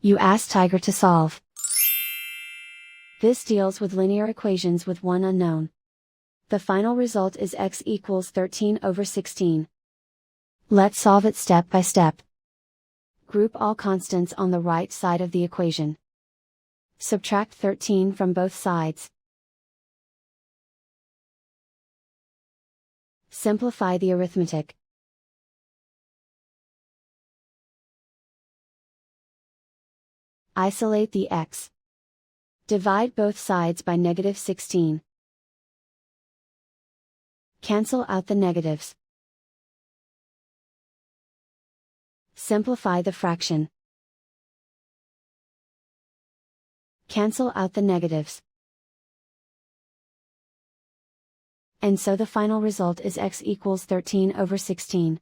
You ask Tiger to solve. This deals with linear equations with one unknown. The final result is x equals 13 over 16. Let's solve it step by step. Group all constants on the right side of the equation. Subtract 13 from both sides. Simplify the arithmetic. Isolate the x. Divide both sides by -16. Cancel out the negatives. Simplify the fraction. Cancel out the negatives. And so the final result is x equals 13 over 16.